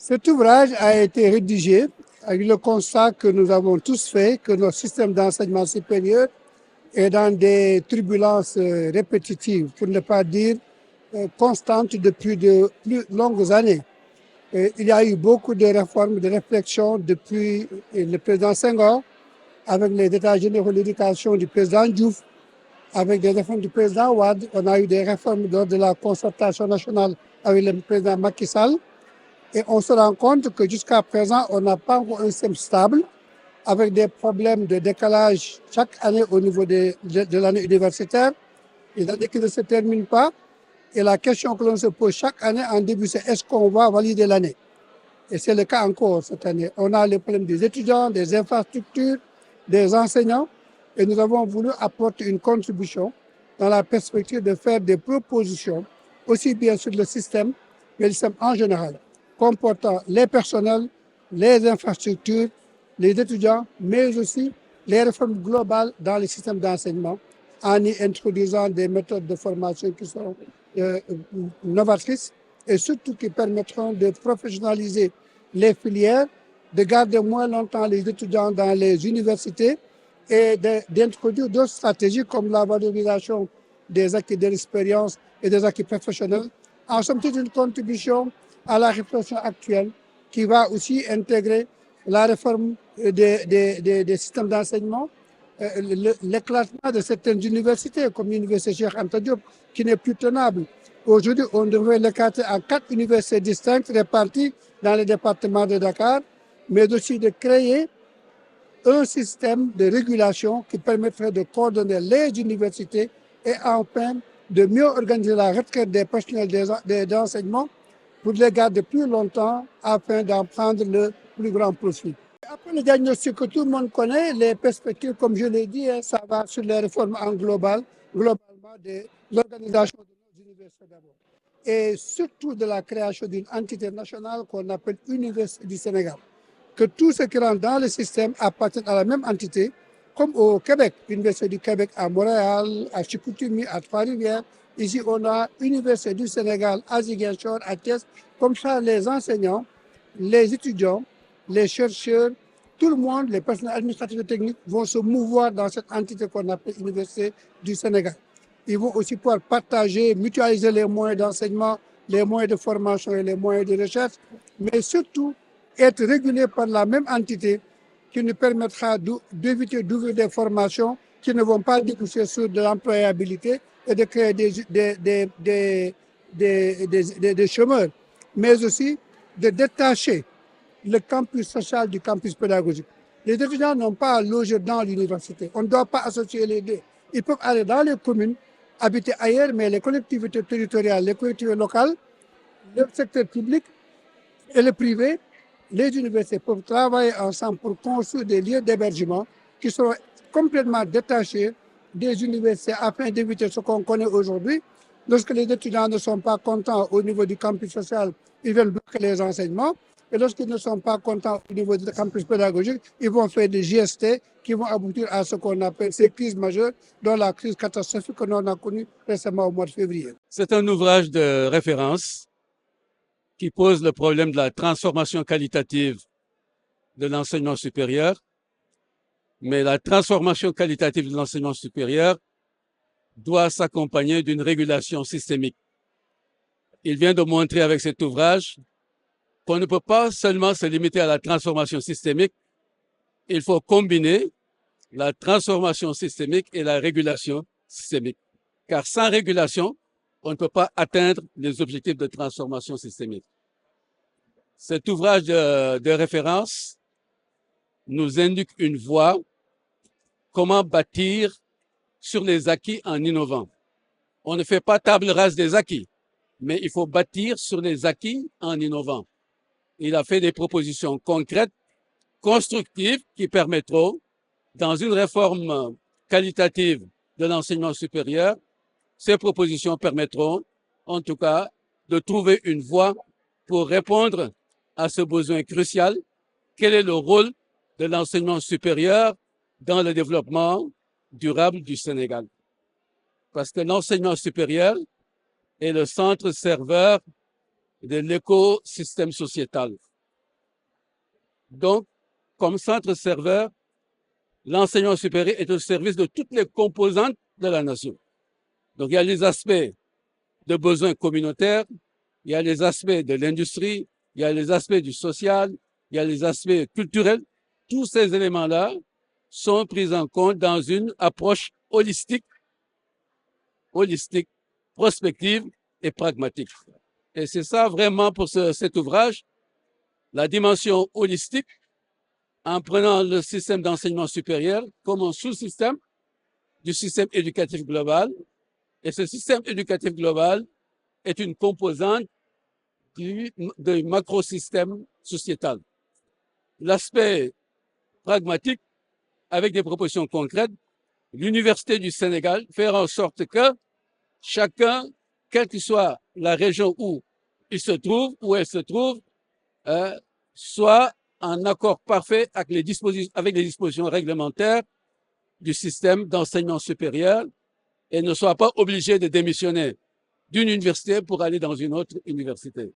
Cet ouvrage a été rédigé avec le constat que nous avons tous fait que notre système d'enseignement supérieur est dans des turbulences répétitives, pour ne pas dire constantes depuis de plus longues années. Il y a eu beaucoup de réformes, de réflexions depuis le président Senghor, avec les états généraux de l'éducation du président Diouf, avec des réformes du président Ouad. On a eu des réformes lors de la concertation nationale avec le président Macky Sall. Et on se rend compte que jusqu'à présent, on n'a pas encore un système stable, avec des problèmes de décalage chaque année au niveau de l'année universitaire. Les années qui ne se terminent pas. Et la question que l'on se pose chaque année en début, c'est est-ce qu'on va valider l'année? Et c'est le cas encore cette année. On a les problèmes des étudiants, des infrastructures, des enseignants. Et nous avons voulu apporter une contribution dans la perspective de faire des propositions, aussi bien sur le système, mais le système en général, comportant les personnels, les infrastructures, les étudiants, mais aussi les réformes globales dans le système d'enseignement, en y introduisant des méthodes de formation qui sont novatrices et surtout qui permettront de professionnaliser les filières, de garder moins longtemps les étudiants dans les universités et d'introduire d'autres stratégies comme la valorisation des acquis de l'expérience et des acquis professionnels. En somme toute, une contribution à la réflexion actuelle qui va aussi intégrer la réforme des systèmes d'enseignement, l'éclatement de certaines universités, comme l'université Cheikh Anta Diop, qui n'est plus tenable. Aujourd'hui, on devrait l'écarter à 4 universités distinctes réparties dans les départements de Dakar, mais aussi de créer un système de régulation qui permettrait de coordonner les universités et enfin de mieux organiser la retraite des personnels d'enseignement pour les garder plus longtemps afin d'en prendre le plus grand profit. Après le diagnostic que tout le monde connaît, les perspectives, comme je l'ai dit, ça va sur les réformes en globalement de l'organisation de nos universités d'abord. Et surtout de la création d'une entité nationale qu'on appelle Université du Sénégal. Que tout ce qui rentre dans le système appartienne à la même entité, comme au Québec, l'Université du Québec à Montréal, à Chicoutimi, à Trois-Rivières. Ici, on a l'Université du Sénégal à Ziguinchor, à Thiès. Comme ça, les enseignants, les étudiants, les chercheurs, tout le monde, les personnels administratifs et techniques vont se mouvoir dans cette entité qu'on appelle Université du Sénégal. Ils vont aussi pouvoir partager, mutualiser les moyens d'enseignement, les moyens de formation et les moyens de recherche, mais surtout être régulés par la même entité qui nous permettra d'éviter d'ouvrir des formations qui ne vont pas déboucher sur de l'employabilité et de créer des chômeurs, mais aussi de détacher le campus social du campus pédagogique. Les étudiants n'ont pas à loger dans l'université. On ne doit pas associer les deux. Ils peuvent aller dans les communes, habiter ailleurs, mais les collectivités territoriales, les collectivités locales, le secteur public et le privé, les universités peuvent travailler ensemble pour construire des lieux d'hébergement qui seront complètement détachés des universités afin d'éviter ce qu'on connaît aujourd'hui. Lorsque les étudiants ne sont pas contents au niveau du campus social, ils viennent bloquer les enseignements. Et lorsqu'ils ne sont pas contents au niveau du campus pédagogique, ils vont faire des GST qui vont aboutir à ce qu'on appelle ces crises majeures, dont la crise catastrophique que l'on a connue récemment au mois de février. C'est un ouvrage de référence qui pose le problème de la transformation qualitative de l'enseignement supérieur. Mais la transformation qualitative de l'enseignement supérieur doit s'accompagner d'une régulation systémique. Il vient de montrer avec cet ouvrage qu'on ne peut pas seulement se limiter à la transformation systémique, il faut combiner la transformation systémique et la régulation systémique. Car sans régulation, on ne peut pas atteindre les objectifs de transformation systémique. Cet ouvrage de référence nous indique une voie, comment bâtir sur les acquis en innovant. On ne fait pas table rase des acquis, mais il faut bâtir sur les acquis en innovant. Il a fait des propositions concrètes, constructives, qui permettront, dans une réforme qualitative de l'enseignement supérieur, ces propositions permettront, en tout cas, de trouver une voie pour répondre à ce besoin crucial. Quel est le rôle de l'enseignement supérieur dans le développement durable du Sénégal? Parce que l'enseignement supérieur est le centre serveur de l'écosystème sociétal. Donc, comme centre serveur, l'enseignement supérieur est au service de toutes les composantes de la nation. Donc, il y a les aspects de besoins communautaires, il y a les aspects de l'industrie, il y a les aspects du social, il y a les aspects culturels. Tous ces éléments-là sont pris en compte dans une approche holistique, prospective et pragmatique. Et c'est ça vraiment pour cet ouvrage, la dimension holistique, en prenant le système d'enseignement supérieur comme un sous-système du système éducatif global. Et ce système éducatif global est une composante du macrosystème sociétal. L'aspect pragmatique, avec des propositions concrètes, l'Université du Sénégal faire en sorte que chacun, quelle que soit la région où il se trouve, où elle se trouve, soit en accord parfait avec les dispositions réglementaires du système d'enseignement supérieur et ne soit pas obligé de démissionner d'une université pour aller dans une autre université.